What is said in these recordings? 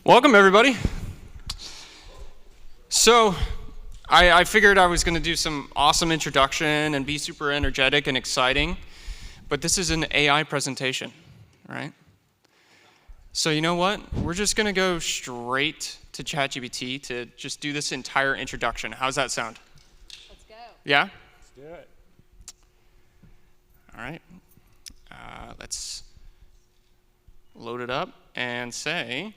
Welcome, everybody. So, I figured I was going to do some awesome introduction and be super energetic and exciting, but this is an AI presentation, right? So you know what? We're just going to go straight to ChatGPT to just do this entire introduction. How's that sound? Let's go. Yeah? Let's do it. All right. Let's load it up and say,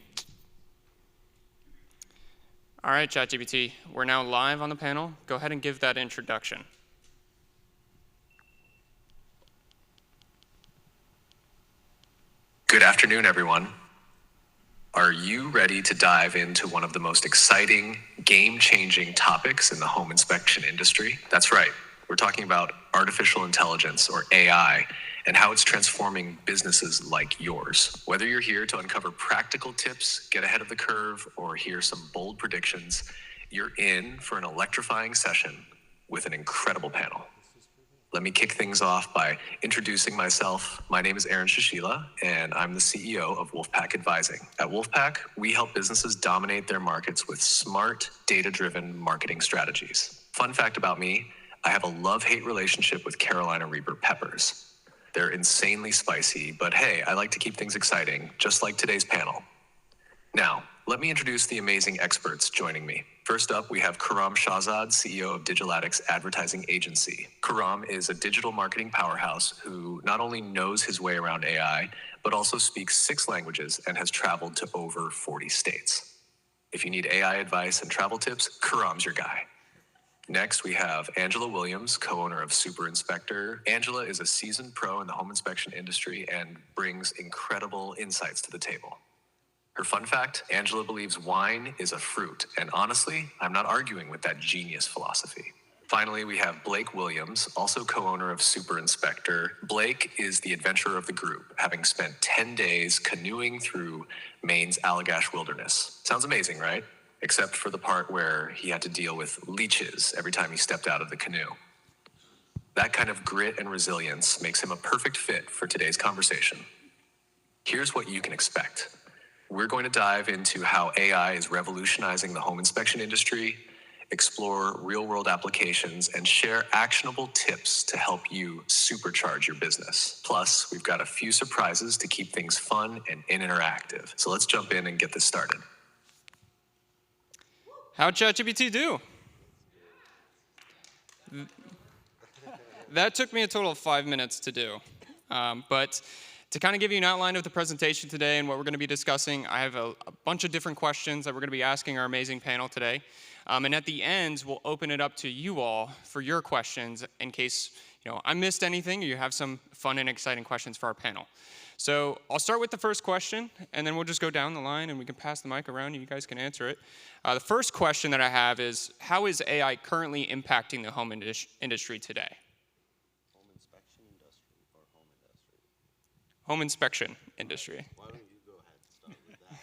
all right, ChatGPT, we're now live on the panel. Go ahead and give that introduction. Good afternoon, everyone. Are you ready to dive into one of the most exciting, game-changing topics in the home inspection industry? That's right. We're talking about artificial intelligence, or AI, and how it's transforming businesses like yours. Whether you're here to uncover practical tips, get ahead of the curve, or hear some bold predictions, you're in for an electrifying session with an incredible panel. Let me kick things off by introducing myself. My name is Aaron Shishila, and I'm the CEO of Wolfpack Advising. At Wolfpack, we help businesses dominate their markets with smart, data-driven marketing strategies. Fun fact about me, I have a love-hate relationship with Carolina Reaper peppers. They're insanely spicy, but hey, I like to keep things exciting, just like today's panel. Now, let me introduce the amazing experts joining me. First up, we have Karam Shahzad, CEO of Digilatics Advertising Agency. Karam is a digital marketing powerhouse who not only knows his way around AI, but also speaks 6 languages and has traveled to over 40 states. If you need AI advice and travel tips, Karam's your guy. Next, we have Angela Williams, co-owner of Super Inspector. Angela is a seasoned pro in the home inspection industry and brings incredible insights to the table. Her fun fact, Angela believes wine is a fruit, and honestly, I'm not arguing with that genius philosophy. Finally, we have Blake Williams, also co-owner of Super Inspector. Blake is the adventurer of the group, having spent 10 days canoeing through Maine's Allagash Wilderness. Sounds amazing, right? Except for the part where he had to deal with leeches every time he stepped out of the canoe. That kind of grit and resilience makes him a perfect fit for today's conversation. Here's what you can expect. We're going to dive into how AI is revolutionizing the home inspection industry, explore real-world applications, and share actionable tips to help you supercharge your business. Plus, we've got a few surprises to keep things fun and interactive. So let's jump in and get this started. How'd ChatGPT do? That took me a total of 5 minutes to do. But to kind of give you an outline of the presentation today and what we're going to be discussing, I have a bunch of different questions that we're going to be asking our amazing panel today. And at the end, we'll open it up to you all for your questions in case I missed anything or you have some fun and exciting questions for our panel. So I'll start with the first question, and then we'll just go down the line, and we can pass the mic around, and you guys can answer it. The first question that I have is, how is AI currently impacting the home industry today? Home inspection industry or home industry? Home inspection industry. Why don't you go ahead and start with that?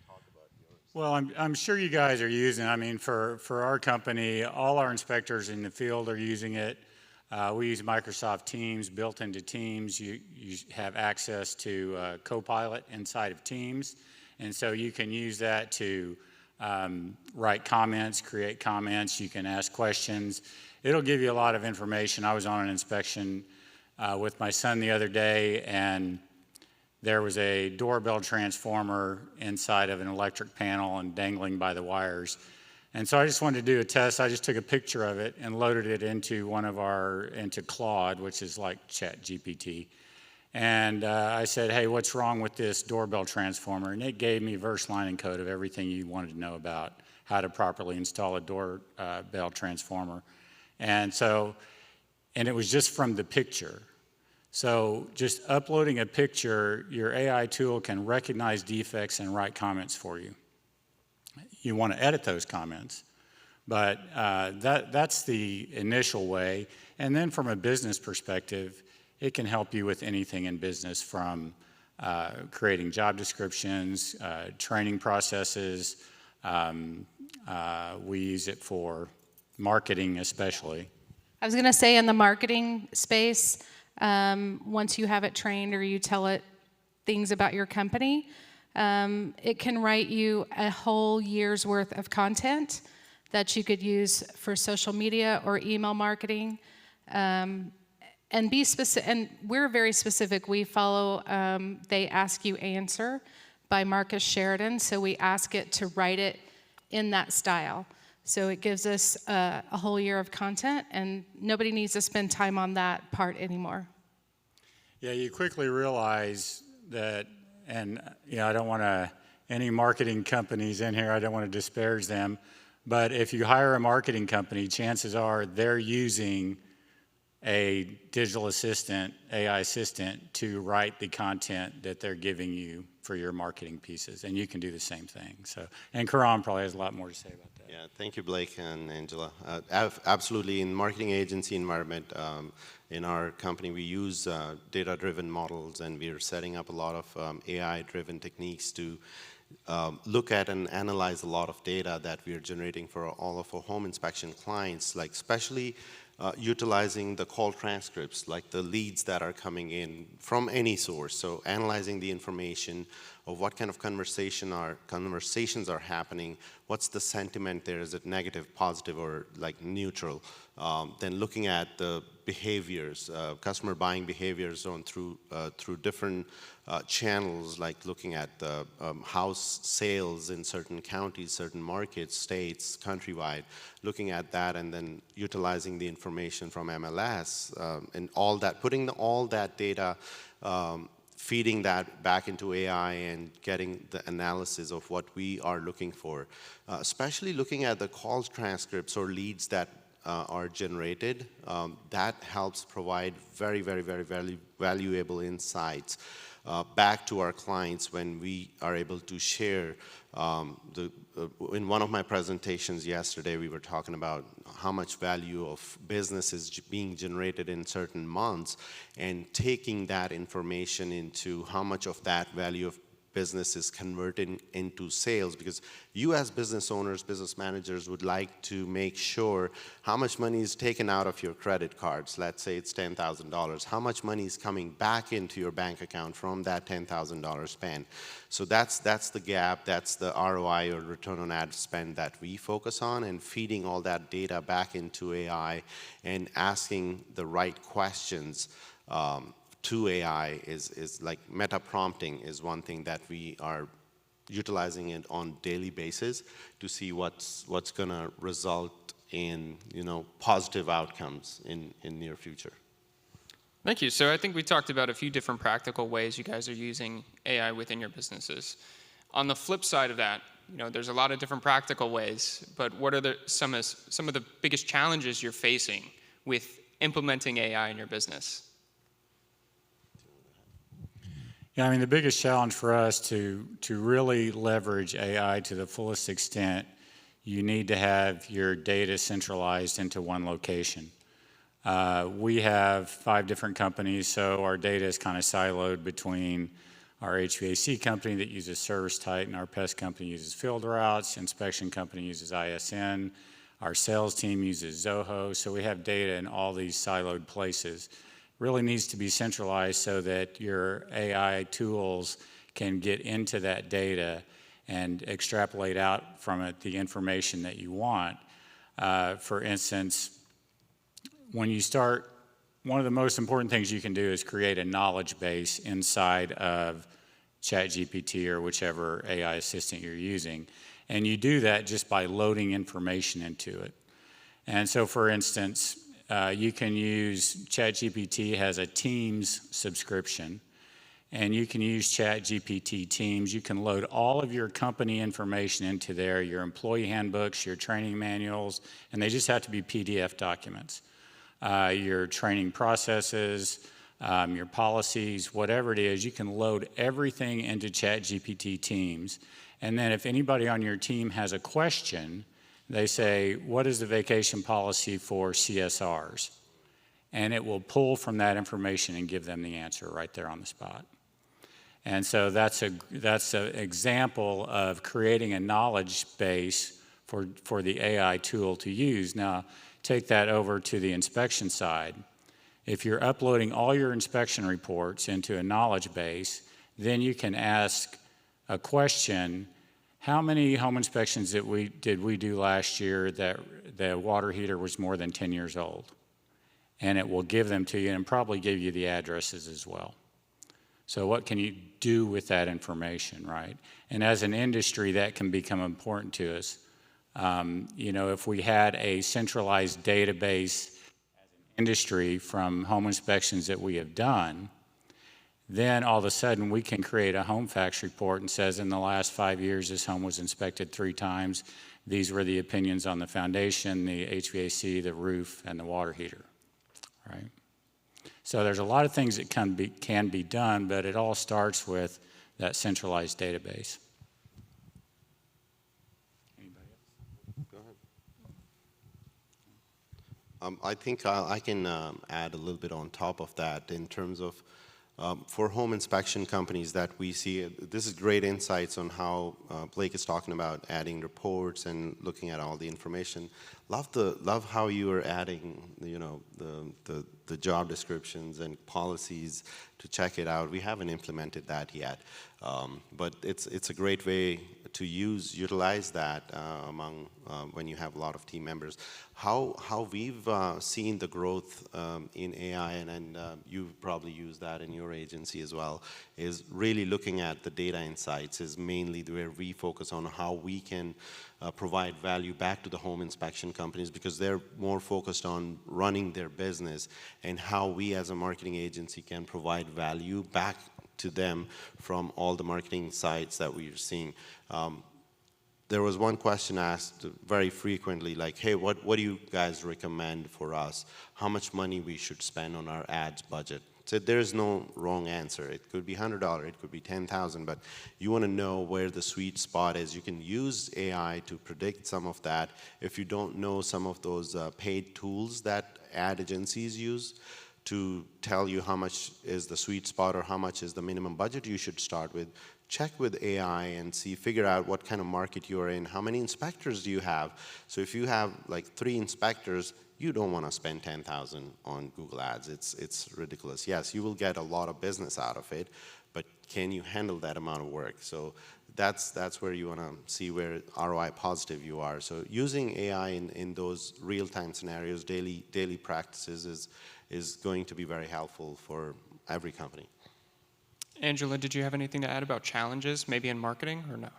Talk about yours. Well, I'm sure you guys are using it. For our company, all our inspectors in the field are using it. We use Microsoft Teams built into Teams. You have access to Copilot inside of Teams. And so you can use that to write comments, create comments. You can ask questions. It'll give you a lot of information. I was on an inspection with my son the other day, and there was a doorbell transformer inside of an electric panel and dangling by the wires. And so I just wanted to do a test. I just took a picture of it and loaded it into into Claude, which is like ChatGPT. And I said, hey, what's wrong with this doorbell transformer? And it gave me verse, line, and code of everything you wanted to know about how to properly install a doorbell transformer. And it was just from the picture. So just uploading a picture, your AI tool can recognize defects and write comments for you. You want to edit those comments, but that's the initial way. And then from a business perspective, it can help you with anything in business, from creating job descriptions, training processes. We use it for marketing especially. I was going to say, in the marketing space, once you have it trained or you tell it things about your company, It can write you a whole year's worth of content that you could use for social media or email marketing. And be specific, and we're very specific. We follow They Ask You Answer by Marcus Sheridan, so we ask it to write it in that style. So it gives us a whole year of content, and nobody needs to spend time on that part anymore. Yeah, you quickly realize that, and I don't want to, any marketing companies in here, I don't want to disparage them, but if you hire a marketing company, chances are they're using a digital assistant, AI assistant, to write the content that they're giving you for your marketing pieces, and you can do the same thing. So, and Karan probably has a lot more to say about that. Yeah, thank you, Blake and Angela. Absolutely, in marketing agency environment, in our company, we use data-driven models, and we are setting up a lot of AI-driven techniques to look at and analyze a lot of data that we are generating for all of our home inspection clients, like especially utilizing the call transcripts, like the leads that are coming in from any source. So analyzing the information of what kind of conversations are happening, what's the sentiment there, is it negative, positive, or like neutral? Then looking at the behaviors, customer buying behaviors through different channels, like looking at the house sales in certain counties, certain markets, states, countrywide, looking at that, and then utilizing the information from MLS and all that, putting all that data, feeding that back into AI and getting the analysis of what we are looking for, especially looking at the call transcripts or leads that are generated. That helps provide very, very, very valuable insights back to our clients when we are able to share. In one of my presentations yesterday, we were talking about how much value of business is being generated in certain months, and taking that information into how much of that value of business is converting into sales, because you as business owners, business managers would like to make sure how much money is taken out of your credit cards. Let's say it's $10,000. How much money is coming back into your bank account from that $10,000 spend? So that's the gap, that's the ROI, or return on ad spend, that we focus on, and feeding all that data back into AI and asking the right questions to AI is like meta prompting is one thing that we are utilizing it on daily basis to see what's going to result in positive outcomes in near future. Thank you. So I think we talked about a few different practical ways you guys are using AI within your businesses. On the flip side of that, there's a lot of different practical ways, but what are some of the biggest challenges you're facing with implementing AI in your business? Yeah, I mean, the biggest challenge for us to really leverage AI to the fullest extent, you need to have your data centralized into one location. We have 5 different companies, so our data is kind of siloed between our HVAC company that uses ServiceTitan, our pest company uses Field Routes, inspection company uses ISN, our sales team uses Zoho, so we have data in all these siloed places. Really needs to be centralized so that your AI tools can get into that data and extrapolate out from it the information that you want. For instance, when you start, one of the most important things you can do is create a knowledge base inside of ChatGPT or whichever AI assistant you're using. And you do that just by loading information into it. And so, for instance, you can use ChatGPT has a Teams subscription, and you can use ChatGPT Teams. You can load all of your company information into there, your employee handbooks, your training manuals, and they just have to be PDF documents. Your training processes, your policies, whatever it is, you can load everything into ChatGPT Teams. And then if anybody on your team has a question, they say, what is the vacation policy for CSRs? And it will pull from that information and give them the answer right there on the spot. And so that's an example of creating a knowledge base for the AI tool to use. Now, take that over to the inspection side. If you're uploading all your inspection reports into a knowledge base, then you can ask a question, how many home inspections did we do last year that the water heater was more than 10 years old? And it will give them to you and probably give you the addresses as well. So what can you do with that information, right? And as an industry, that can become important to us. You know, if we had a centralized database as an industry from home inspections that we have done, then all of a sudden we can create a home facts report and says in the last 5 years this home was inspected 3 times. These were the opinions on the foundation, the HVAC, the roof, and the water heater, right? So there's a lot of things that can be done, but it all starts with that centralized database. Anybody else? Go ahead. I think I can add a little bit on top of that in terms of for home inspection companies that we see. This is great insights on how Blake is talking about adding reports and looking at all the information. Love how you are adding, you know, the job descriptions and policies to check it out. We haven't implemented that yet, but it's a great way to utilize that among when you have a lot of team members. How we've seen the growth in AI, and you've probably used that in your agency as well, is really looking at the data insights is mainly where we focus on how we can provide value back to the home inspection companies, because they're more focused on running their business, and how we as a marketing agency can provide value back to them from all the marketing sites that we are seeing. There was one question asked very frequently, like, hey, what do you guys recommend for us? How much money we should spend on our ads budget? So there's no wrong answer. It could be $100, it could be $10,000, but you want to know where the sweet spot is. You can use AI to predict some of that. If you don't know some of those paid tools that ad agencies use to tell you how much is the sweet spot or how much is the minimum budget you should start with, check with AI and figure out what kind of market you're in, how many inspectors do you have. So if you have like 3 inspectors, you don't want to spend $10,000 on Google Ads. It's ridiculous. Yes, you will get a lot of business out of it, but can you handle that amount of work? So that's where you want to see where ROI positive you are. So using AI in those real-time scenarios, daily practices is going to be very helpful for every company. Angela, did you have anything to add about challenges, maybe in marketing, or no?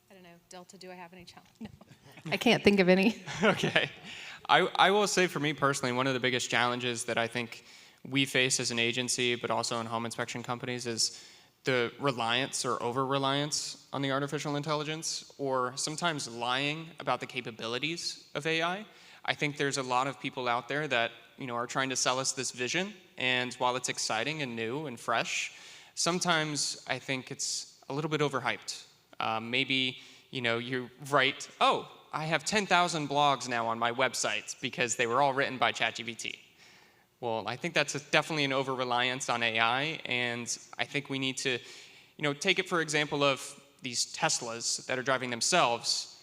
I don't know. Delta, do I have any challenge? No. I can't think of any. Okay. I will say for me personally, one of the biggest challenges that I think we face as an agency, but also in home inspection companies, is the reliance or over-reliance on the artificial intelligence, or sometimes lying about the capabilities of AI. I think there's a lot of people out there that, you know, are trying to sell us this vision, and while it's exciting and new and fresh, sometimes I think it's a little bit overhyped. Maybe, you know, you write, oh, I have 10,000 blogs now on my website because they were all written by ChatGPT. Well, I think that's definitely an over-reliance on AI, and I think we need to, you know, take it for example of these Teslas that are driving themselves.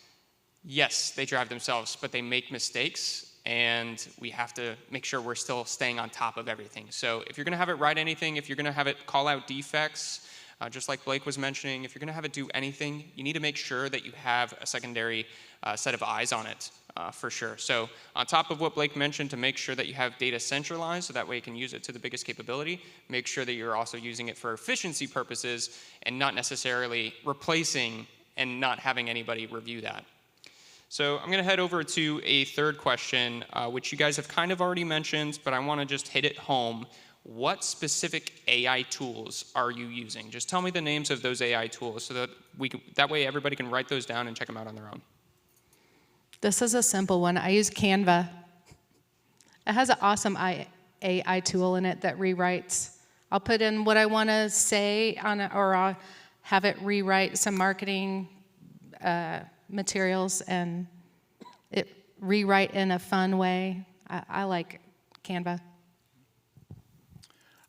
Yes, they drive themselves, but they make mistakes, and we have to make sure we're still staying on top of everything. So if you're going to have it write anything, if you're going to have it call out defects, just like Blake was mentioning, if you're going to have it do anything, you need to make sure that you have a secondary set of eyes on it, for sure. So on top of what Blake mentioned, to make sure that you have data centralized so that way you can use it to the biggest capability, make sure that you're also using it for efficiency purposes and not necessarily replacing and not having anybody review that. So I'm going to head over to a third question, which you guys have kind of already mentioned, but I want to just hit it home. What specific AI tools are you using? Just tell me the names of those AI tools so that that way everybody can write those down and check them out on their own. This is a simple one. I use Canva. It has an awesome AI tool in it that rewrites. I'll put in what I want to say on it, or I'll have it rewrite some marketing materials, and it rewrite in a fun way. I like Canva.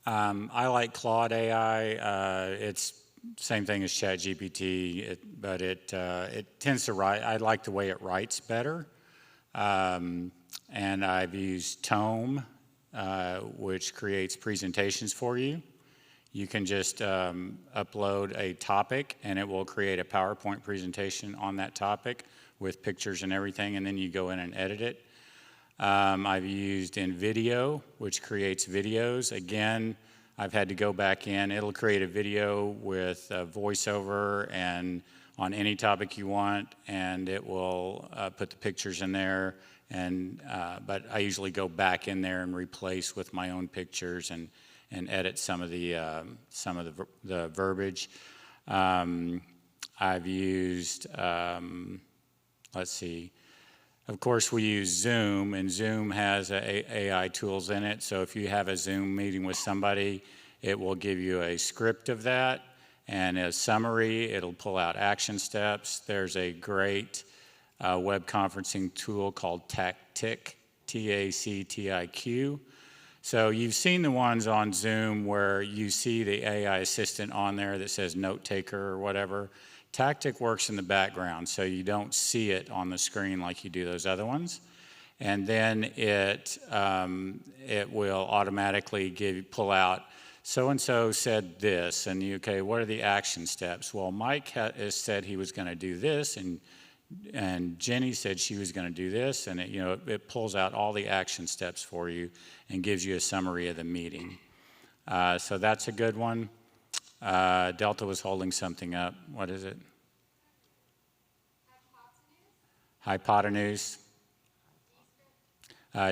I like Claude AI. It's same thing as ChatGPT, but it tends to write. I like the way it writes better. And I've used Tome, which creates presentations for you. You can just upload a topic, and it will create a PowerPoint presentation on that topic with pictures and everything, and then you go in and edit it. I've used InVideo, which creates videos. Again, I've had to go back in. It'll create a video with a voiceover and on any topic you want, and it will put the pictures in there. But I usually go back in there and replace with my own pictures and edit some of the verbiage. I've used, let's see, of course we use Zoom, and Zoom has AI tools in it. So if you have a Zoom meeting with somebody, it will give you a script of that and a summary. It'll pull out action steps. There's a great web conferencing tool called Tactic, T-A-C-T-I-Q. So you've seen the ones on Zoom where you see the AI assistant on there that says note taker or whatever. Tactic works in the background, so you don't see it on the screen like you do those other ones. And then it will automatically pull out, so-and-so said this, and okay, what are the action steps? Well, Mike has said he was going to do this, and Jenny said she was going to do this, and it pulls out all the action steps for you and gives you a summary of the meeting. So that's a good one. Delta was holding something up. What is it? Hypotenuse.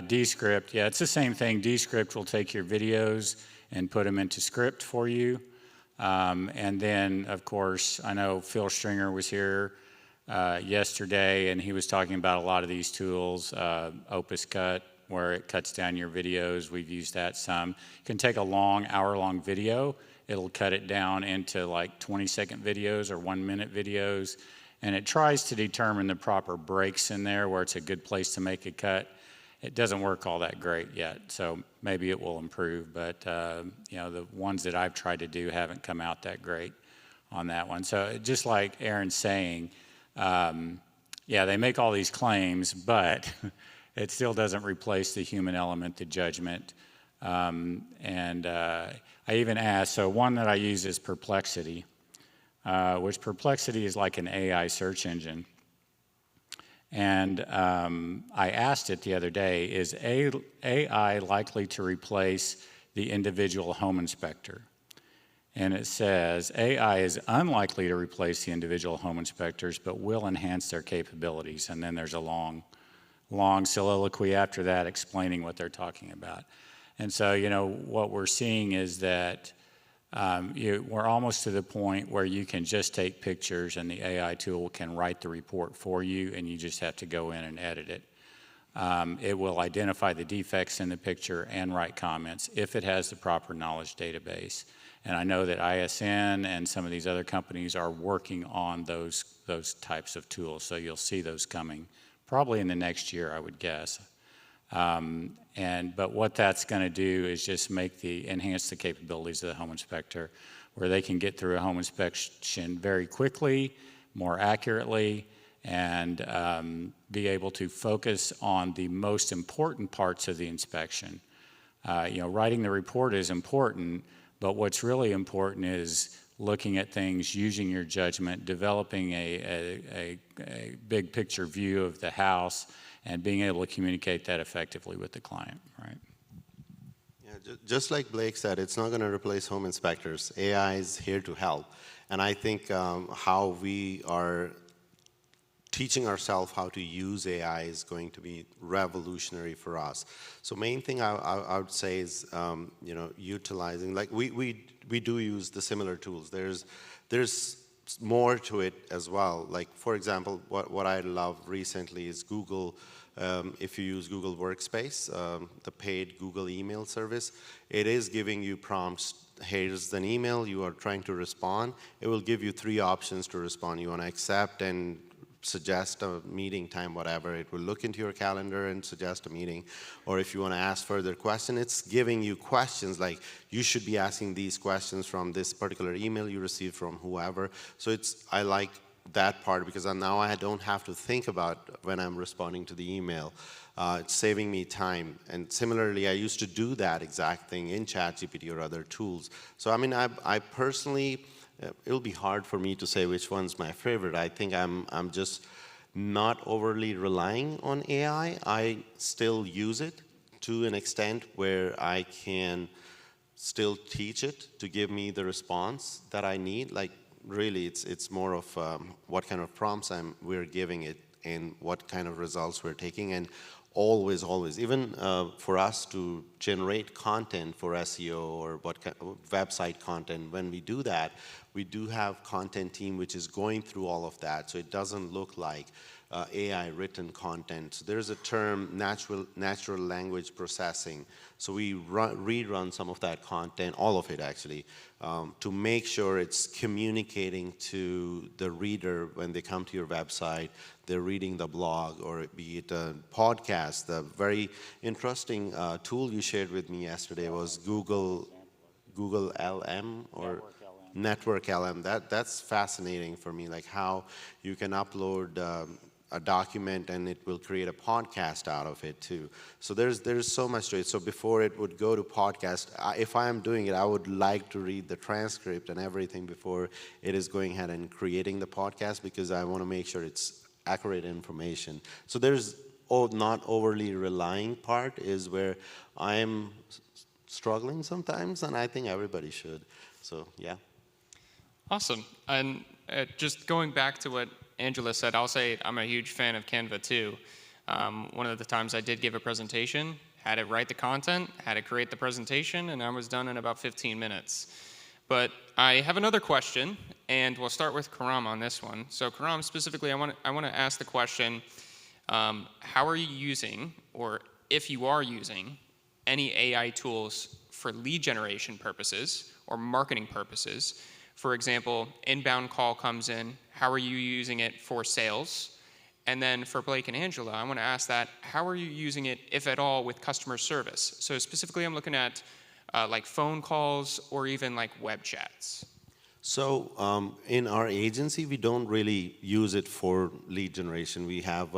Descript. Yeah, it's the same thing. Descript will take your videos and put them into script for you. And then, of course, I know Phil Stringer was here yesterday, and he was talking about a lot of these tools. Opus Cut, where it cuts down your videos. We've used that some. You can take a long, hour-long video. It'll cut it down into like 20-second videos or 1-minute videos. And it tries to determine the proper breaks in there where it's a good place to make a cut. It doesn't work all that great yet, so maybe it will improve. But the ones that I've tried to do haven't come out that great on that one. So just like Aaron's saying, yeah, they make all these claims, but it still doesn't replace the human element, the judgment. I even asked, so one that I use is Perplexity, which Perplexity is like an AI search engine. And I asked it the other day, is AI likely to replace the individual home inspector? And it says, AI is unlikely to replace the individual home inspectors, but will enhance their capabilities. And then there's a long soliloquy after that explaining what they're talking about. And so, what we're seeing is that we're almost to the point where you can just take pictures and the AI tool can write the report for you, and you just have to go in and edit it. It will identify the defects in the picture and write comments if it has the proper knowledge database. And I know that ISN and some of these other companies are working on those types of tools, so you'll see those coming probably in the next year, I would guess. But what that's going to do is just enhance the capabilities of the home inspector, where they can get through a home inspection very quickly, more accurately, and be able to focus on the most important parts of the inspection. Writing the report is important, but what's really important is looking at things, using your judgment, developing a big picture view of the house, and being able to communicate that effectively with the client, right? Yeah, just like Blake said, it's not going to replace home inspectors. AI is here to help. And I think how we are teaching ourselves how to use AI is going to be revolutionary for us. So main thing I would say is, utilizing, like we do use the similar tools. There's more to it as well. Like, for example, what I love recently is Google. If you use Google Workspace, the paid Google email service, it is giving you prompts. Here's an email, you are trying to respond. It will give you 3 options to respond. You want to accept and suggest a meeting time, whatever. It will look into your calendar and suggest a meeting. Or if you want to ask further questions, it's giving you questions like, you should be asking these questions from this particular email you received from whoever. So I like that part because now I don't have to think about when I'm responding to the email. It's saving me time. And similarly, I used to do that exact thing in ChatGPT or other tools. So I mean, I personally, it'll be hard for me to say which one's my favorite. I think I'm just not overly relying on AI. I still use it to an extent where I can still teach it to give me the response that I need. Like really, it's more of what kind of prompts we're giving it and what kind of results we're taking. And always, even for us to generate content for SEO or what kind of website content, when we do that, we do have content team which is going through all of that, so it doesn't look like AI written content. So there's a term, natural language processing. So we rerun some of that content, all of it actually, to make sure it's communicating to the reader when they come to your website, they're reading the blog, or be it a podcast. The very interesting tool you shared with me yesterday was Google LM or Network LM. That's fascinating for me, like how you can upload a document and it will create a podcast out of it too. So there's so much to it. So before it would go to podcast, if I am doing it, I would like to read the transcript and everything before it is going ahead and creating the podcast, because I want to make sure it's accurate information. So there's not overly relying part is where I'm struggling sometimes, and I think everybody should. So yeah. Awesome. And just going back to what Angela said, I'll say I'm a huge fan of Canva too. One of the times I did give a presentation, had it write the content, had it create the presentation, and I was done in about 15 minutes. But I have another question, and we'll start with Karam on this one. So Karam, specifically, I want to ask the question, how are you using, or if you are using, any AI tools for lead generation purposes or marketing purposes? For example, inbound call comes in, how are you using it for sales? And then for Blake and Angela, I want to ask that, how are you using it, if at all, with customer service? So specifically, I'm looking at like phone calls or even like web chats. So in our agency, we don't really use it for lead generation. We have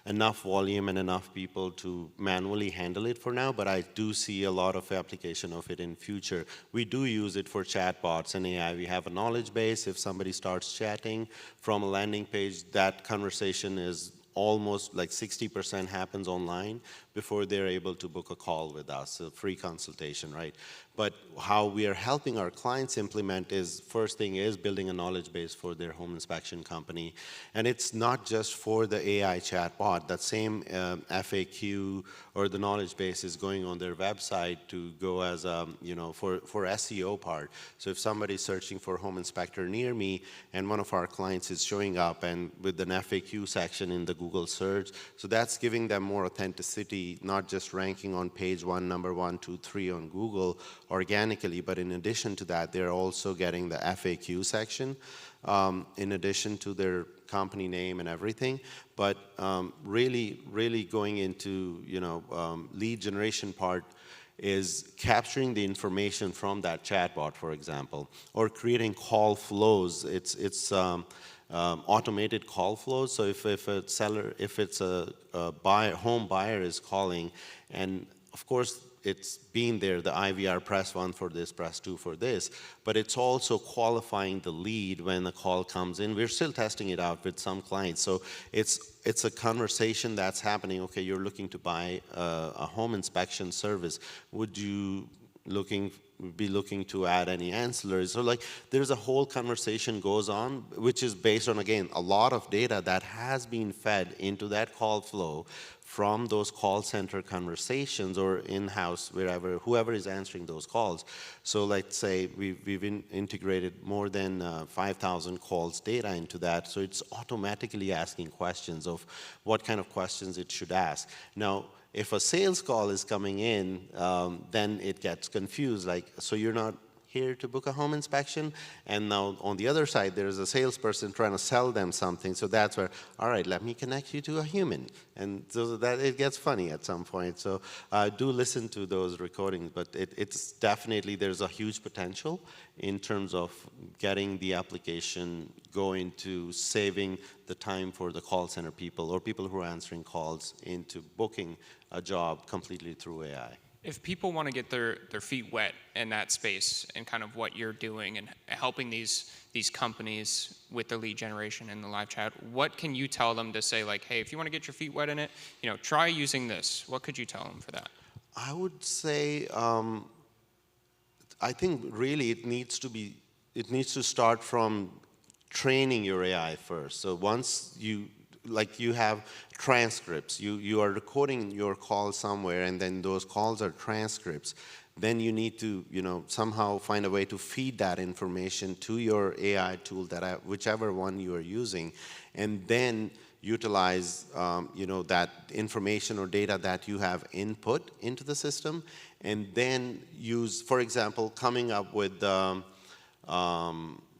enough volume and enough people to manually handle it for now, but I do see a lot of application of it in future. We do use it for chatbots and AI. We have a knowledge base. If somebody starts chatting from a landing page, that conversation is almost like 60% happens online before they're able to book a call with us, a free consultation, right? But how we are helping our clients implement is, first thing is building a knowledge base for their home inspection company. And it's not just for the AI chatbot. That same FAQ or the knowledge base is going on their website to go as, for SEO part. So if somebody's searching for home inspector near me and one of our clients is showing up and with an FAQ section in the Google search, so that's giving them more authenticity, not just ranking on page 1, number 1, 2, 3 on Google organically, but in addition to that, they're also getting the FAQ section in addition to their company name and everything. But really going into lead generation part is capturing the information from that chatbot, for example, or creating call flows. It's automated call flows. So if it's a home buyer is calling, and of course it's being there, the IVR, press 1 for this, press 2 for this, but it's also qualifying the lead when the call comes in. We're still testing it out with some clients. So it's a conversation that's happening. Okay, you're looking to buy a home inspection service. Would you be looking to add any ancillaries? So like there's a whole conversation goes on, which is based on, again, a lot of data that has been fed into that call flow from those call center conversations or in-house, whoever is answering those calls. So let's say we've integrated more than 5,000 calls data into that, so it's automatically asking questions of what kind of questions it should ask. Now, if a sales call is coming in, then it gets confused, like, so you're not here to book a home inspection. And now on the other side, there's a salesperson trying to sell them something. So that's where, all right, let me connect you to a human. And so that it gets funny at some point. So do listen to those recordings, but it's definitely, there's a huge potential in terms of getting the application going to saving the time for the call center people or people who are answering calls into booking a job completely through AI. If people want to get their feet wet in that space and kind of what you're doing and helping these companies with their lead generation and the live chat, what can you tell them to say, like, hey, if you want to get your feet wet in it, try using this? What could you tell them for that? I would say, I think really it needs to start from training your AI first. So once you have transcripts, you are recording your call somewhere, and then those calls are transcripts. Then you need to, somehow find a way to feed that information to your AI tool, whichever one you are using, and then utilize, that information or data that you have input into the system, and then use, for example, coming up with,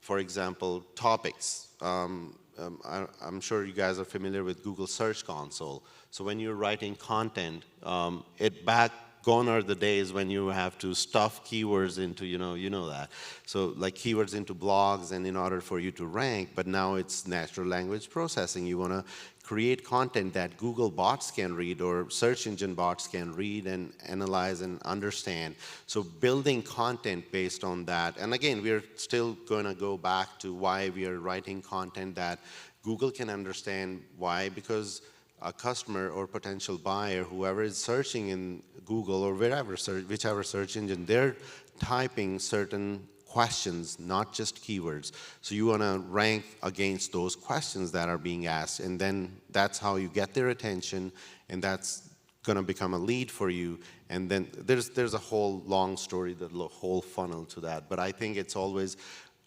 for example, topics. I'm sure you guys are familiar with Google Search Console. So when you're writing content, gone are the days when you have to stuff keywords into, you know that. So like keywords into blogs and in order for you to rank, but now it's natural language processing. You want to create content that Google bots can read or search engine bots can read and analyze and understand. So building content based on that. And again, we're still going to go back to why we are writing content that Google can understand. Why? Because a customer or potential buyer, whoever is searching in Google or whichever search engine, they're typing certain questions, not just keywords. So you want to rank against those questions that are being asked, and then that's how you get their attention, and that's going to become a lead for you. And then there's a whole long story, the whole funnel to that. But I think it's always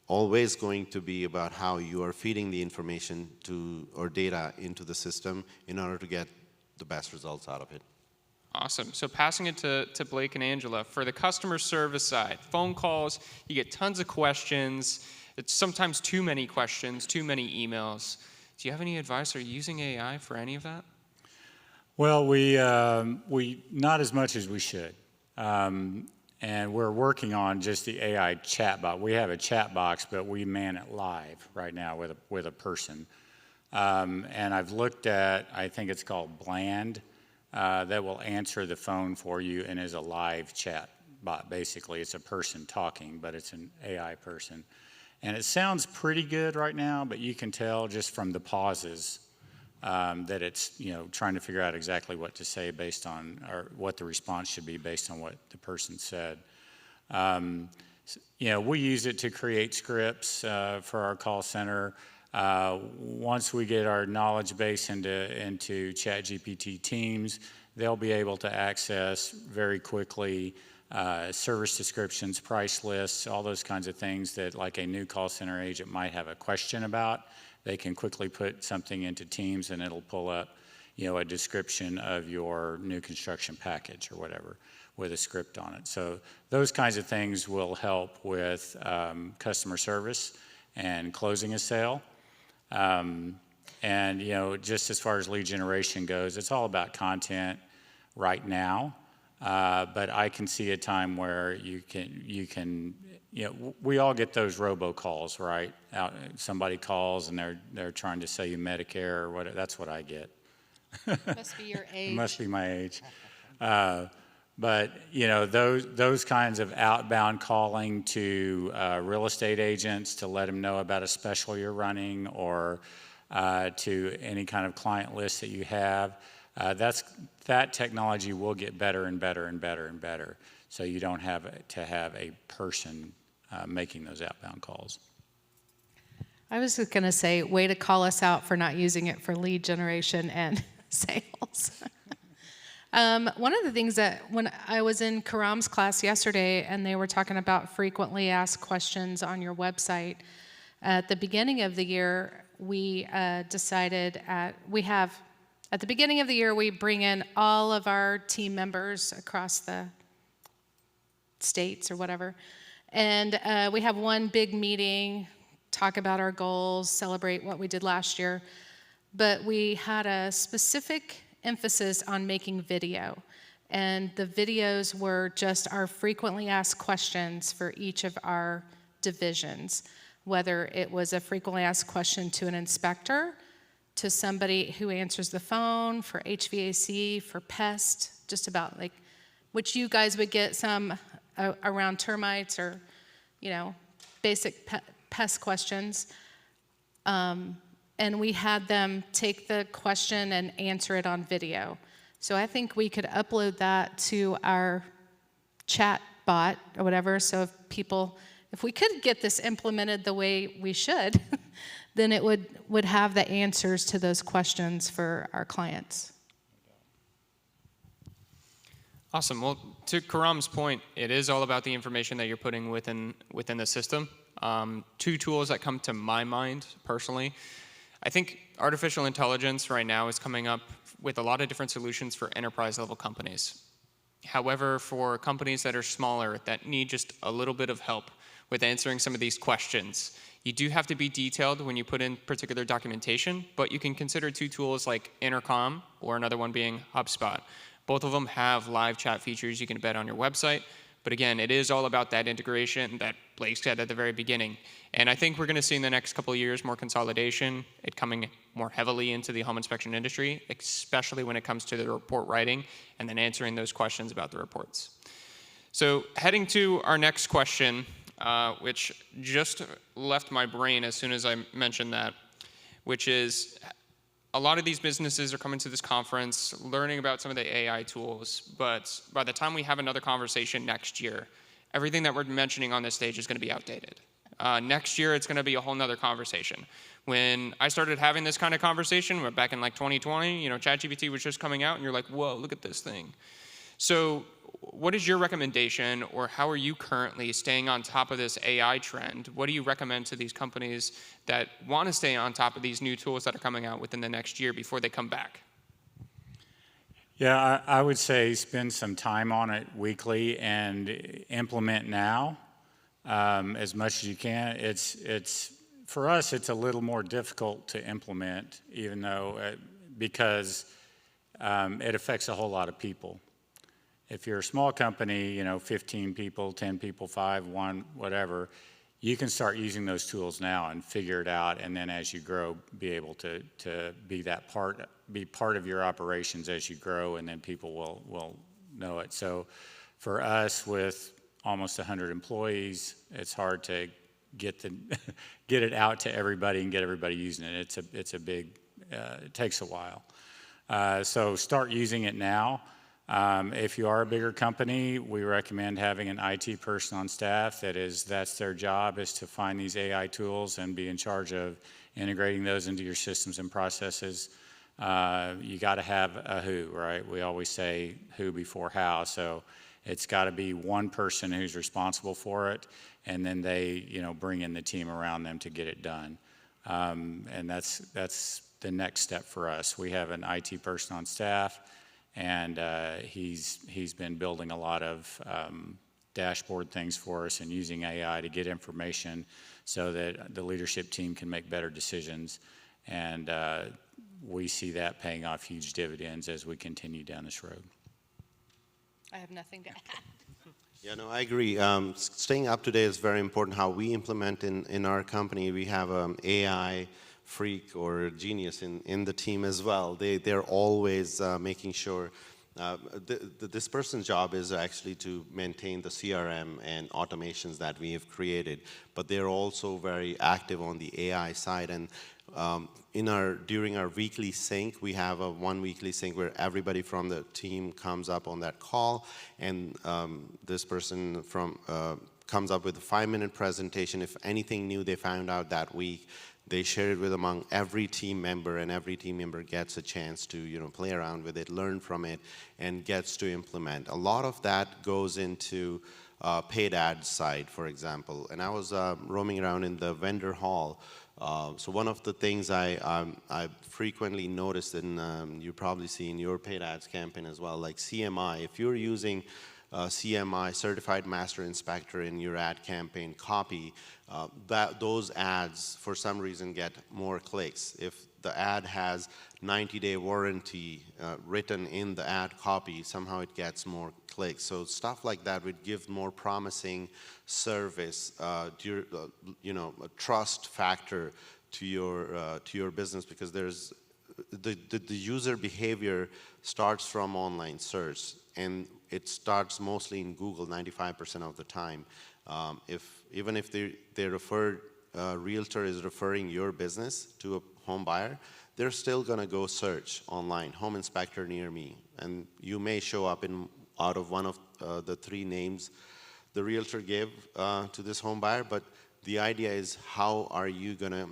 going to be about how you are feeding the information or data into the system in order to get the best results out of it. Awesome. So passing it to Blake and Angela, for the customer service side, phone calls, you get tons of questions. It's sometimes too many questions, too many emails. Do you have any advice? Are you using AI for any of that? Well, we not as much as we should. And we're working on just the AI chatbot. We have a chat box, but we man it live right now with a person. And I've looked at, I think it's called Bland, that will answer the phone for you and is a live chat bot. Basically, it's a person talking, but it's an AI person. And it sounds pretty good right now, but you can tell just from the pauses that it's trying to figure out exactly what to say based on, or what the response should be based on what the person said. We use it to create scripts for our call center. Once we get our knowledge base into ChatGPT Teams, they'll be able to access very quickly service descriptions, price lists, all those kinds of things that like a new call center agent might have a question about. They can quickly put something into Teams and it'll pull up, a description of your new construction package or whatever with a script on it. So those kinds of things will help with customer service and closing a sale. And just as far as lead generation goes, it's all about content right now. But I can see a time where you can. We all get those robocalls, right? Somebody calls and they're trying to sell you Medicare or whatever. That's what I get. Must be your age. It must be my age. But those kinds of outbound calling to real estate agents to let them know about a special you're running, or to any kind of client list that you have. That technology will get better and better and better and better. So you don't have to have a person making those outbound calls. I was just going to say, way to call us out for not using it for lead generation and sales. One of the things that when I was in Karam's class yesterday and they were talking about frequently asked questions on your website, at the beginning of the year, we decided at the beginning of the year, we bring in all of our team members across the states or whatever, And we have one big meeting, talk about our goals, celebrate what we did last year. But we had a specific emphasis on making video. And the videos were just our frequently asked questions for each of our divisions, whether it was a frequently asked question to an inspector, to somebody who answers the phone, for HVAC, for pest, just about like, which you guys would get some around termites or, basic pest questions. And we had them take the question and answer it on video. So I think we could upload that to our chat bot or whatever. So if we could get this implemented the way we should, then it would have the answers to those questions for our clients. Awesome. Well, to Karam's point, it is all about the information that you're putting within the system. Two tools that come to my mind personally. I think artificial intelligence right now is coming up with a lot of different solutions for enterprise level companies. However, for companies that are smaller, that need just a little bit of help with answering some of these questions, you do have to be detailed when you put in particular documentation, but you can consider two tools like Intercom or another one being HubSpot. Both of them have live chat features you can embed on your website. But again, it is all about that integration that Blake said at the very beginning. And I think we're going to see in the next couple of years more consolidation, it coming more heavily into the home inspection industry, especially when it comes to the report writing and then answering those questions about the reports. So heading to our next question, which just left my brain as soon as I mentioned that, which is a lot of these businesses are coming to this conference, learning about some of the AI tools, but by the time we have another conversation next year, everything that we're mentioning on this stage is going to be outdated. Next year, it's going to be a whole nother conversation. When I started having this kind of conversation, back in like 2020, ChatGPT was just coming out, and you're like, whoa, look at this thing. So what is your recommendation, or how are you currently staying on top of this AI trend? What do you recommend to these companies that want to stay on top of these new tools that are coming out within the next year before they come back? Yeah, I would say spend some time on it weekly and implement now as much as you can. It's for us, it's a little more difficult to implement, even though because it affects a whole lot of people. If you're a small company, 15 people, 10 people, 5, 1, whatever, you can start using those tools now and figure it out, and then as you grow, be able to be part of your operations as you grow, and then people will know it. So for us, with almost 100 employees, it's hard to get it out to everybody and get everybody using it. It takes a while. So start using it now. If you are a bigger company, we recommend having an IT person on staff that's their job, is to find these AI tools and be in charge of integrating those into your systems and processes. You got to have a who, right? We always say who before how, so it's got to be one person who's responsible for it, and then they bring in the team around them to get it done. And that's the next step for us. We have an IT person on staff, and he's been building a lot of dashboard things for us and using AI to get information so that the leadership team can make better decisions. And we see that paying off huge dividends as we continue down this road. I have nothing to add. Yeah, no, I agree. Staying up to date is very important. How we implement in our company, we have AI freak or genius in the team as well. They're always making sure this person's job is actually to maintain the CRM and automations that we have created, but they're also very active on the AI side. And during our weekly sync, we have one weekly sync where everybody from the team comes up on that call, and this person comes up with a 5-minute presentation. If anything new they found out that week, they share it with among every team member, and every team member gets a chance to play around with it, learn from it, and gets to implement. A lot of that goes into paid ads side, for example. And I was roaming around in the vendor hall. So one of the things I frequently noticed, and you probably see in your paid ads campaign as well, like CMI. If you're using CMI, Certified Master Inspector, in your ad campaign copy, those ads, for some reason, get more clicks. If the ad has 90-day warranty written in the ad copy, somehow it gets more clicks. So stuff like that would give more promising service, a trust factor to your business, because there's the user behavior starts from online search, and it starts mostly in Google 95% of the time. Even if realtor is referring your business to a home buyer, they're still going to go search online, home inspector near me, and you may show up out of one of the 3 names the realtor gave to this home buyer. But the idea is, how are you going to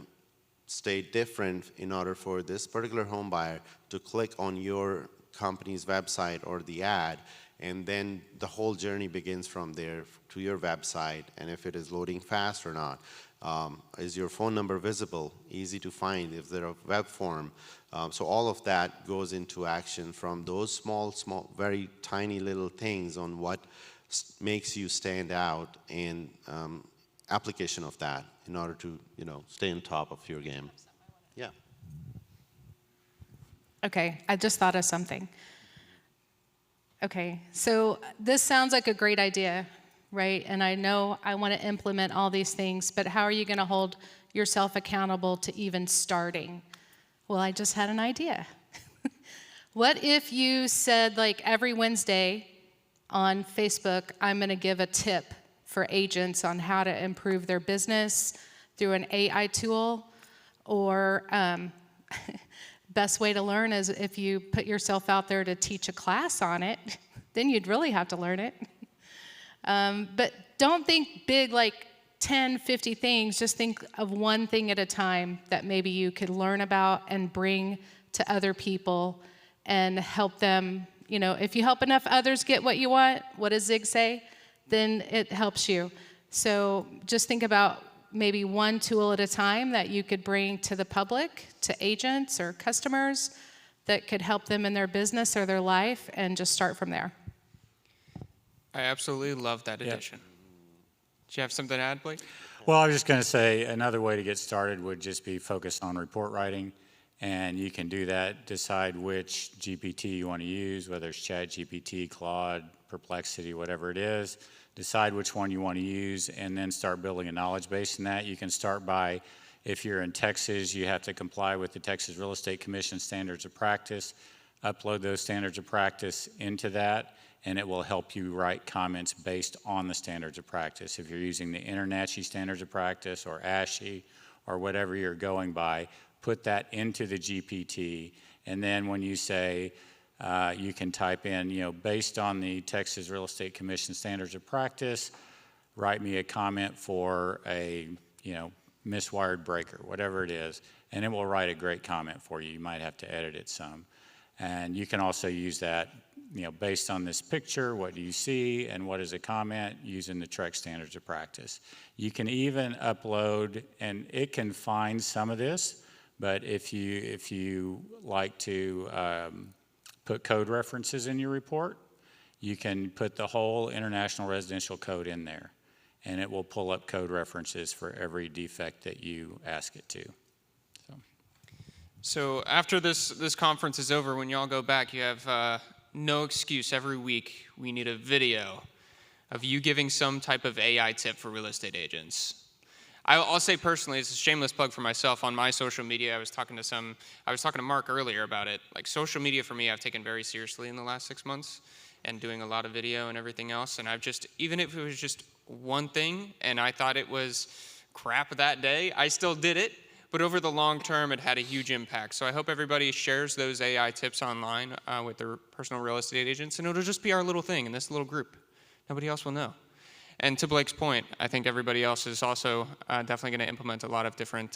stay different in order for this particular home buyer to click on your company's website or the ad, and then the whole journey begins from there to your website, and if it is loading fast or not. Is your phone number visible, easy to find, if there a web form? So all of that goes into action from those small, very tiny little things on what makes you stand out, and application of that in order to, stay on top of your game. Yeah. Okay, I just thought of something. Okay, so this sounds like a great idea, right? And I know I want to implement all these things, but how are you going to hold yourself accountable to even starting? Well, I just had an idea. What if you said, like, every Wednesday on Facebook, I'm going to give a tip for agents on how to improve their business through an AI tool, or best way to learn is if you put yourself out there to teach a class on it, then you'd really have to learn it. But don't think big, like 10, 50 things. Just think of one thing at a time that maybe you could learn about and bring to other people and help them. If you help enough others get what you want, what does Zig say? Then it helps you. So just think about maybe one tool at a time that you could bring to the public, to agents or customers, that could help them in their business or their life, and just start from there. I absolutely love that addition. Do you have something to add, Blake? Well, I was just going to say another way to get started would just be focus on report writing, and you can do that, decide which GPT you want to use, whether it's ChatGPT, Claude, Perplexity, whatever it is. Decide which one you want to use, and then start building a knowledge base in that. You can start by, if you're in Texas, you have to comply with the Texas Real Estate Commission standards of practice. Upload those standards of practice into that, and it will help you write comments based on the standards of practice. If you're using the INTRNSHI standards of practice or ASHI or whatever you're going by, put that into the GPT, and then when you say, you can type in, based on the Texas Real Estate Commission standards of practice, write me a comment for a, miswired breaker, whatever it is, and it will write a great comment for you. You might have to edit it some. And you can also use that, based on this picture, what do you see, and what is a comment, using the TREC standards of practice. You can even upload, and it can find some of this, but if you like to put code references in your report, you can put the whole International Residential Code in there, and it will pull up code references for every defect that you ask it to. So after this conference is over, when y'all go back, you have no excuse. Every week we need a video of you giving some type of AI tip for real estate agents. I'll say personally, it's a shameless plug for myself. On my social media, I was talking to Mark earlier about it. Like, social media for me, I've taken very seriously in the last 6 months, and doing a lot of video and everything else. And even if it was just one thing, and I thought it was crap that day, I still did it. But over the long term, it had a huge impact. So I hope everybody shares those AI tips online with their personal real estate agents, and it'll just be our little thing in this little group. Nobody else will know. And to Blake's point, I think everybody else is also definitely going to implement a lot of different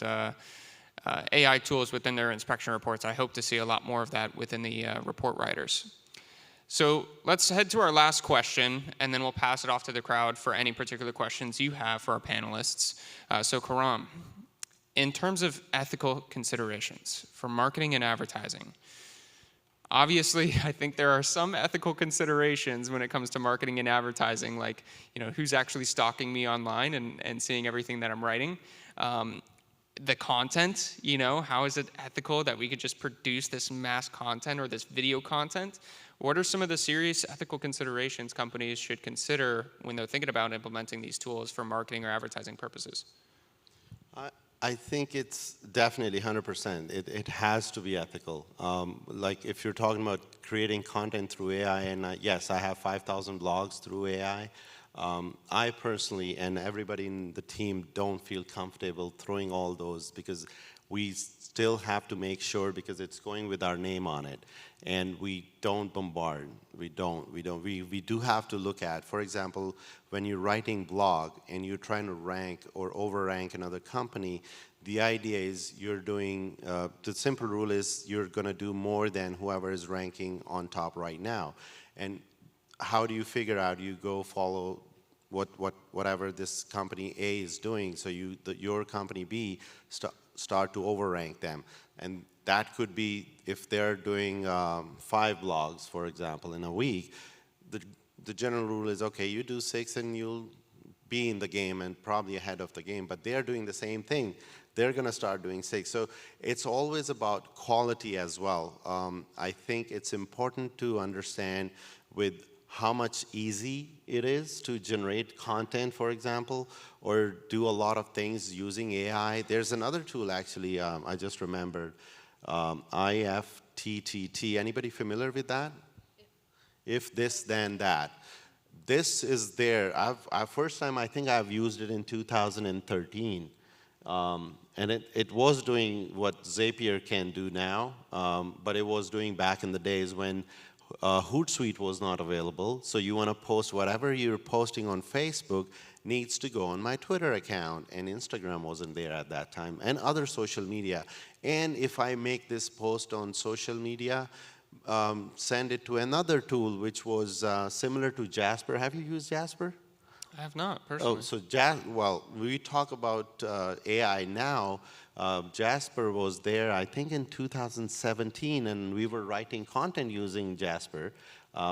AI tools within their inspection reports. I hope to see a lot more of that within the report writers. So let's head to our last question, and then we'll pass it off to the crowd for any particular questions you have for our panelists. So Karam, in terms of ethical considerations for marketing and advertising, Obviously, I think there are some ethical considerations when it comes to marketing and advertising, like, who's actually stalking me online and seeing everything that I'm writing. The content, how is it ethical that we could just produce this mass content or this video content? What are some of the serious ethical considerations companies should consider when they're thinking about implementing these tools for marketing or advertising purposes? I think it's definitely 100%. It has to be ethical. Like if you're talking about creating content through AI, and yes, I have 5,000 blogs through AI. I personally and everybody in the team don't feel comfortable throwing all those because we still have to make sure because it's going with our name on it, and we don't bombard. We do have to look at, for example, when you're writing blog and you're trying to rank or overrank another company, the idea is you're doing, the simple rule is you're going to do more than whoever is ranking on top right now. And how do you figure out? You go follow whatever this company A is doing, so your company B start to overrank them. And that could be if they're doing 5 blogs, for example, in a week, the general rule is, okay, you do 6 and you'll be in the game and probably ahead of the game, but they're doing the same thing. They're going to start doing 6. So it's always about quality as well. I think it's important to understand with how much easy it is to generate content, for example, or do a lot of things using AI. There's another tool, actually, I just remembered, IFTTT. Anybody familiar with that? If this, then that. This is there. First time I think I've used it in 2013. And it was doing what Zapier can do now, but it was doing back in the days when Hootsuite was not available. So you want to post whatever you're posting on Facebook needs to go on my Twitter account, and Instagram wasn't there at that time, and other social media. And if I make this post on social media, send it to another tool which was similar to Jasper. Have you used Jasper? I have not, personally. Oh, so well, we talk about AI now. Jasper was there, I think, in 2017, and we were writing content using Jasper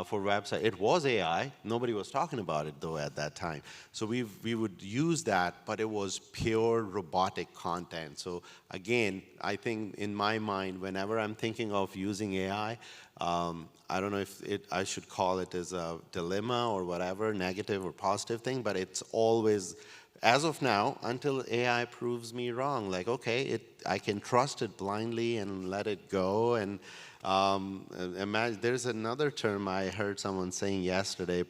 for website. It was AI. Nobody was talking about it, though, at that time. So we would use that, but it was pure robotic content. So again, I think in my mind, whenever I'm thinking of using AI, I don't know if I should call it as a dilemma or whatever, negative or positive thing, but it's always, as of now, until AI proves me wrong, like, okay, I can trust it blindly and let it go. And imagine, there's another term I heard someone saying yesterday,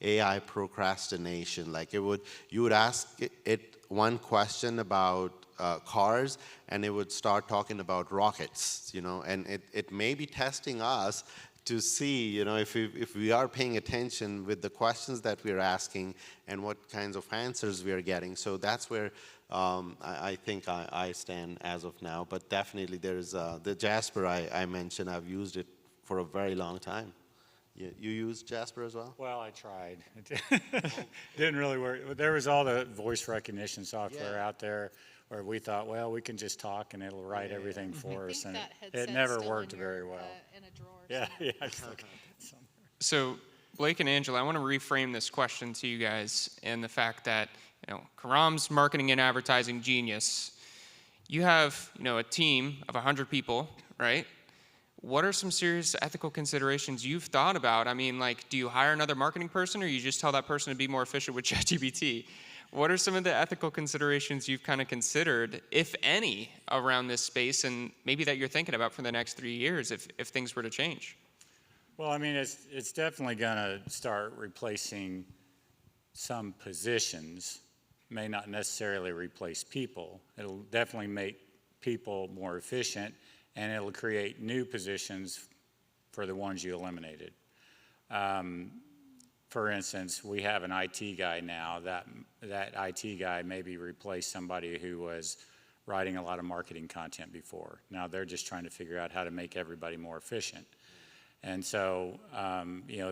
AI procrastination. Like you would ask it one question about cars, and it would start talking about rockets, and it may be testing us to see, if we are paying attention with the questions that we're asking and what kinds of answers we are getting. So that's where I think I stand as of now. But definitely there's the Jasper I mentioned, I've used it for a very long time. You use Jasper as well? Well, I tried. It didn't really work. There was all the voice recognition software out there where we thought, well, we can just talk and it'll write everything for us. And it never worked very well. In a drawer Yeah. So Blake and Angela, I want to reframe this question to you guys and the fact that, Khurram's marketing and advertising genius. You have, a team of 100 people, right? What are some serious ethical considerations you've thought about? I mean, do you hire another marketing person, or you just tell that person to be more efficient with ChatGPT? What are some of the ethical considerations you've kind of considered, if any, around this space, and maybe that you're thinking about for the next 3 years if things were to change? Well, I mean, it's definitely going to start replacing some positions. May not necessarily replace people. It'll definitely make people more efficient, and it'll create new positions for the ones you eliminated. For instance, we have an IT guy now. That IT guy maybe replaced somebody who was writing a lot of marketing content before. Now they're just trying to figure out how to make everybody more efficient. And so,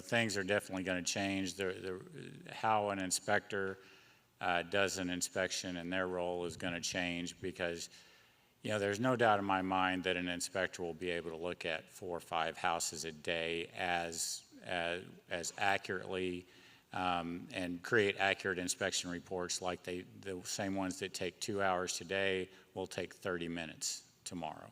things are definitely going to change. How an inspector does an inspection and their role is going to change because, there's no doubt in my mind that an inspector will be able to look at 4 or 5 houses a day as accurately and create accurate inspection reports like the same ones that take 2 hours today will take 30 minutes tomorrow.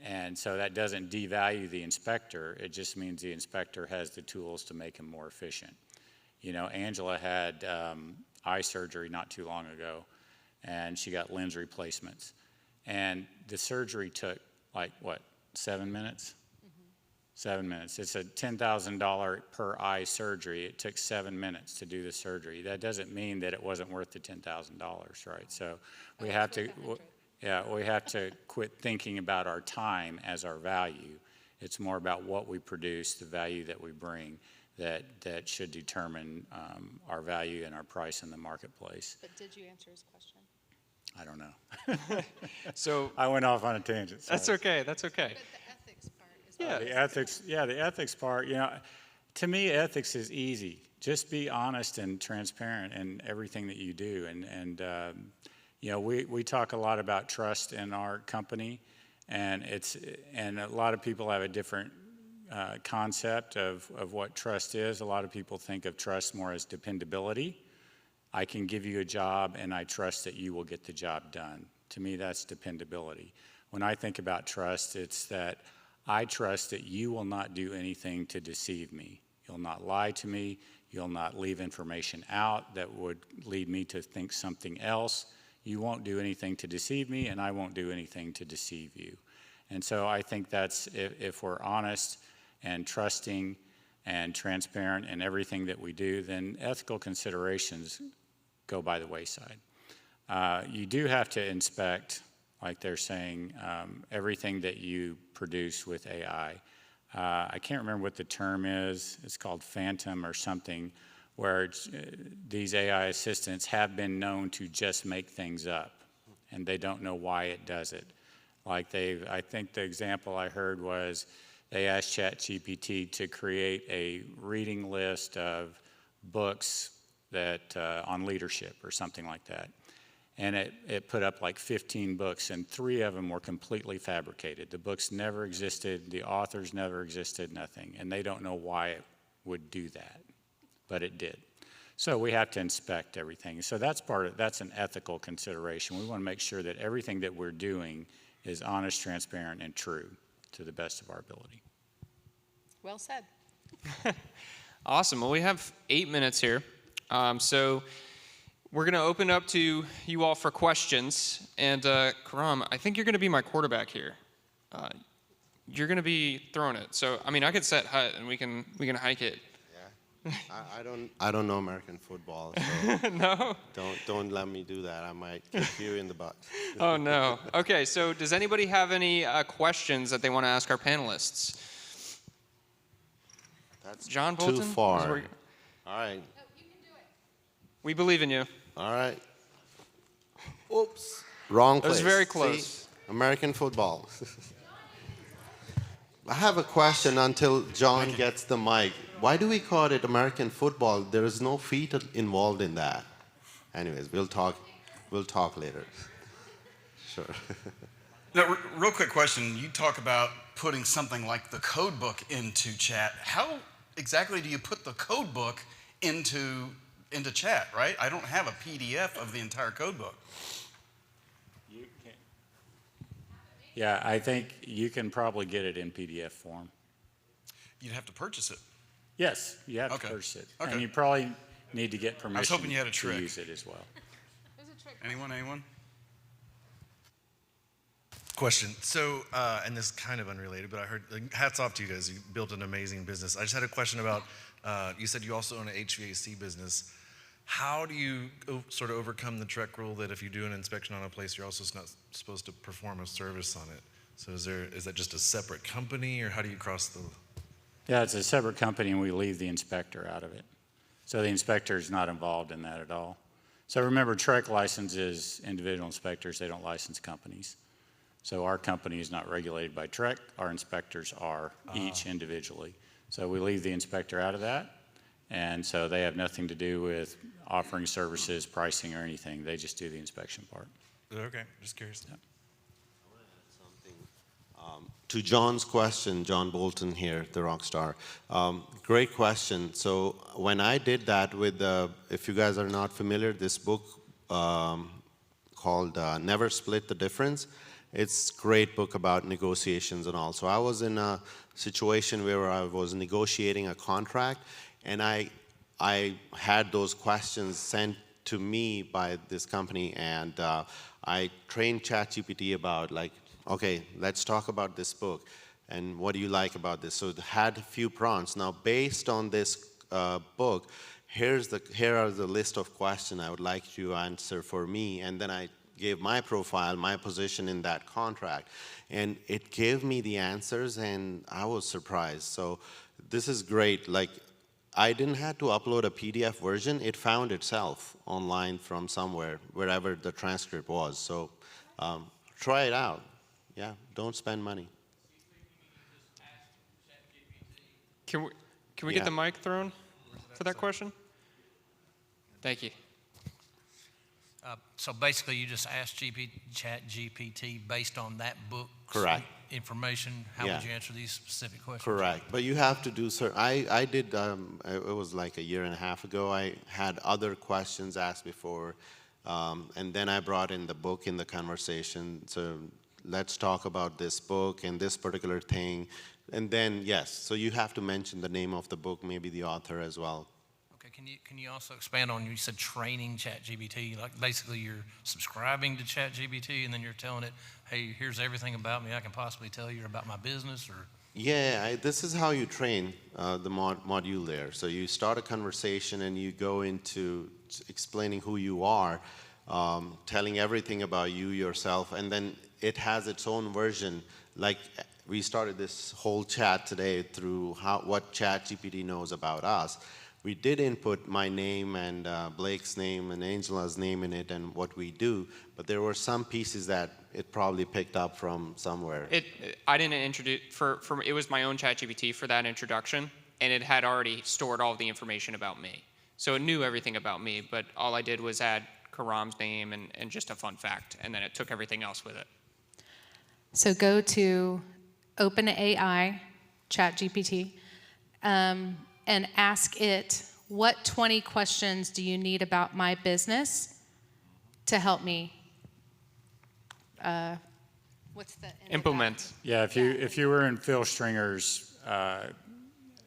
And so that doesn't devalue the inspector. It just means the inspector has the tools to make him more efficient. Angela had eye surgery not too long ago, and she got lens replacements. And the surgery took 7 minutes? 7 minutes. It's a $10,000 per eye surgery. It took 7 minutes to do the surgery. That doesn't mean that it wasn't worth the $10,000, right? So we have to, we have to quit thinking about our time as our value. It's more about what we produce, the value that we bring, that should determine our value and our price in the marketplace. But did you answer his question? I don't know. So I went off on a tangent. Sorry. that's okay. That's okay. But the ethics part is Yeah. The ethics part, to me, ethics is easy. Just be honest and transparent in everything that you do. We talk a lot about trust in our company, and a lot of people have a different concept of what trust is. A lot of people think of trust more as dependability. I can give you a job and I trust that you will get the job done. To me, that's dependability. When I think about trust, it's that I trust that you will not do anything to deceive me. You'll not lie to me. You'll not leave information out that would lead me to think something else. You won't do anything to deceive me, and I won't do anything to deceive you. And so I think that's, if we're honest and trusting and transparent in everything that we do, then ethical considerations go by the wayside. You do have to inspect, like they're saying, everything that you produce with AI. I can't remember what the term is. It's called phantom or something, where these AI assistants have been known to just make things up, and they don't know why it does it. I think the example I heard was they asked ChatGPT to create a reading list of books that on leadership or something like that. And it put up 15 books, and 3 of them were completely fabricated. The books never existed, the authors never existed, nothing. And they don't know why it would do that, but it did. So we have to inspect everything. So that's an ethical consideration. We want to make sure that everything that we're doing is honest, transparent, and true to the best of our ability. Well said. Awesome. Well, we have 8 minutes here. So we're going to open up to you all for questions. And Karam, I think you're going to be my quarterback here. You're going to be throwing it. So, I could set hut and we can hike it. Yeah. I don't know American football, so No? don't let me do that. I might kick you in the butt. Oh, no. Okay, so does anybody have any questions that they want to ask our panelists? That's John too Bolton? far. All right. We believe in you. All right. Oops. Wrong That was place. very close. See? American football. I have a question until John gets the mic. Why do we call it American football? There is no feet involved in that. Anyways, we'll talk later. Sure. Now, real quick question. You talk about putting something like the code book into chat. How exactly do you put the code book into chat, right? I don't have a PDF of the entire code book. Yeah, I think you can probably get it in PDF form. You'd have to purchase it. Yes, you have Okay. to purchase it. Okay. And you probably need to get permission hoping you had a to trick. use it as well. Anyone? Question. So, and this is kind of unrelated, but I heard, hats off to you guys. You built an amazing business. I just had a question about, you said you also own an HVAC business. How do you sort of overcome the Trek rule that if you do an inspection on a place, you're also not supposed to perform a service on it? So is that just a separate company, or how do you cross the... Yeah, it's a separate company, and we leave the inspector out of it. So the inspector is not involved in that at all. So remember, Trek licenses individual inspectors. They don't license companies. So our company is not regulated by Trek. Our inspectors are each individually. So we leave the inspector out of that. And so they have nothing to do with offering services, pricing, or anything. They just do the inspection part. Okay, just curious. To John's question, John Bolton here, the rock star. Great question. So when I did that with, if you guys are not familiar, this book called Never Split the Difference. It's a great book about negotiations and all. So I was in a situation where I was negotiating a contract, and I had those questions sent to me by this company, and I trained ChatGPT about like, okay, let's talk about this book, and what do you like about this? So it had a few prompts. Now, based on this book, here are the list of questions I would like you to answer for me, and then I gave my profile, my position in that contract, and it gave me the answers, and I was surprised. So this is great. Like, I didn't have to upload a PDF version. It found itself online from somewhere, wherever the transcript was. So try it out. Yeah, don't spend money. Can we Yeah. get the mic thrown for that question? Thank you. So basically, you just asked ChatGPT based on that book Correct. information. How Yeah. would you answer these specific questions? Correct, but you have to do certain, I did, it was like a year and a half ago, I had other questions asked before, and then I brought in the book in the conversation, so let's talk about this book and this particular thing, and then, yes, so you have to mention the name of the book, maybe the author as well. Okay, can you also expand on, you said training ChatGPT, like basically you're subscribing to ChatGPT and then you're telling it, hey, here's everything about me I can possibly tell you about my business, or? Yeah, this is how you train the module there. So you start a conversation and you go into explaining who you are, telling everything about you, yourself, and then it has its own version. Like we started this whole chat today through what ChatGPT knows about us. We did input my name and Blake's name and Angela's name in it and what we do, but there were some pieces that it probably picked up from somewhere. I didn't introduce, it was my own ChatGPT for that introduction, and it had already stored all of the information about me. So it knew everything about me, but all I did was add Karam's name and just a fun fact, and then it took everything else with it. So go to OpenAI, ChatGPT, and ask it, what 20 questions do you need about my business to help me? What's the Implement. Yeah, if you were in Phil Stringer's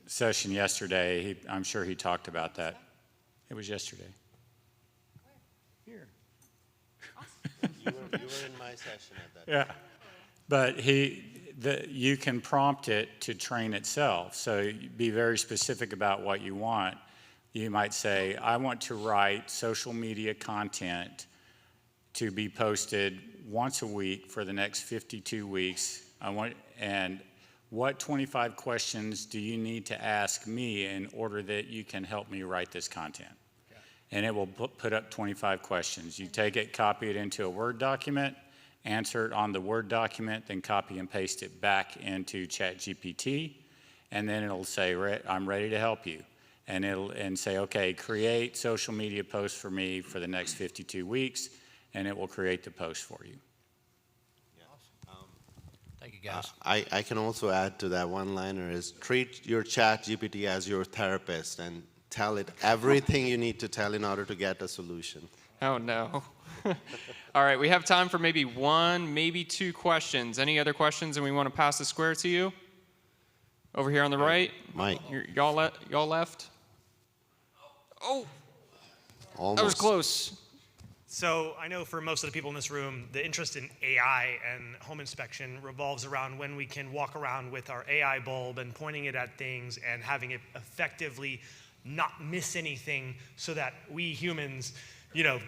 session yesterday, I'm sure he talked about that. It was yesterday. Here. You were in my session at that. Yeah, but you can prompt it to train itself. So be very specific about what you want. You might say, I want to write social media content to be posted once a week for the next 52 weeks. And what 25 questions do you need to ask me in order that you can help me write this content? And it will put up 25 questions. You take it, copy it into a Word document, answer it on the Word document, then copy and paste it back into ChatGPT, and then it'll say, I'm ready to help you. And say, okay, create social media posts for me for the next 52 weeks, and it will create the post for you. Thank you, guys. I can also add to that one-liner is treat your ChatGPT as your therapist and tell it everything you need to tell in order to get a solution. Oh, no. All right, we have time for maybe one, maybe two questions. Any other questions, and we want to pass the square to you? Over here on the right? Mike. Y'all left? Oh, Almost. that was close. So I know for most of the people in this room, the interest in AI and home inspection revolves around when we can walk around with our AI bulb and pointing it at things and having it effectively not miss anything so that we humans,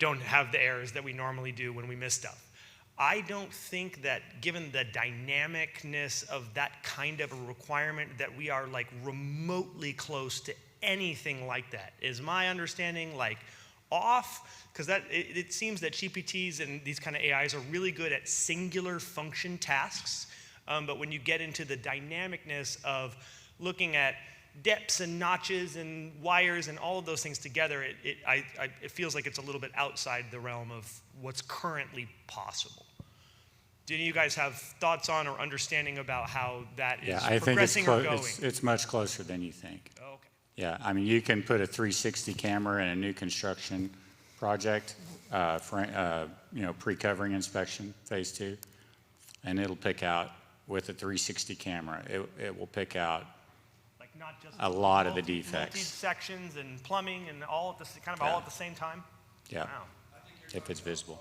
don't have the errors that we normally do when we miss stuff. I don't think that given the dynamicness of that kind of a requirement that we are like remotely close to anything like that. Is my understanding off? Because it seems that GPTs and these kind of AIs are really good at singular function tasks, but when you get into the dynamicness of looking at depths and notches and wires and all of those things together, it feels like it's a little bit outside the realm of what's currently possible. Do any of you guys have thoughts on or understanding about how that is Yeah, I think it's, progressing or going? it's much closer than you think. Oh, okay. Yeah, I mean, you can put a 360 camera in a new construction project, pre-covering inspection, phase 2, and it'll pick out, with a 360 camera, it will pick out Like not just a lot of the defects. Multi-sections and plumbing and all at the kind of all at the same time? Yeah, Wow. if it's visible.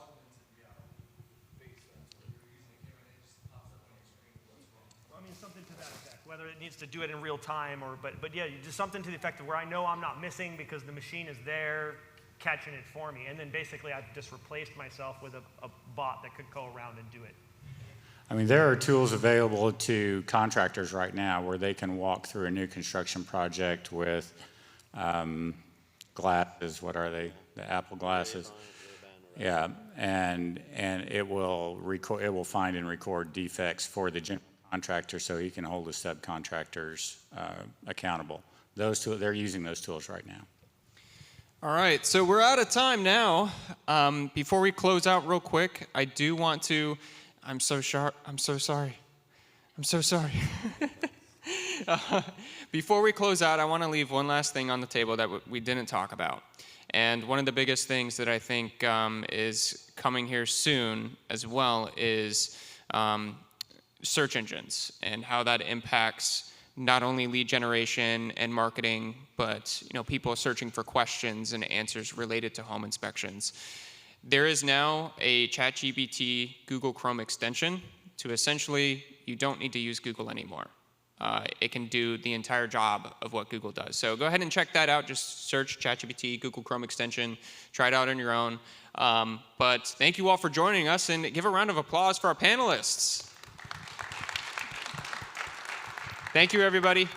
I mean, something to that effect, whether it needs to do it in real time but yeah, just something to the effect of where I know I'm not missing because the machine is there catching it for me. And then basically I've just replaced myself with a bot that could go around and do it. I mean, there are tools available to contractors right now where they can walk through a new construction project with glasses. What are they? The Apple glasses. Yeah, and it will find and record defects for the general contractor, so he can hold the subcontractors accountable. Those tools, they're using those tools right now. All right, so we're out of time now. Before we close out real quick, I do want to, I'm so sorry. Before we close out, I want to leave one last thing on the table that we didn't talk about. And one of the biggest things that I think is coming here soon as well is search engines and how that impacts not only lead generation and marketing, but people searching for questions and answers related to home inspections. There is now a ChatGPT Google Chrome extension to essentially, you don't need to use Google anymore. It can do the entire job of what Google does. So go ahead and check that out. Just search ChatGPT Google Chrome extension. Try it out on your own. But thank you all for joining us, and give a round of applause for our panelists. Thank you, everybody.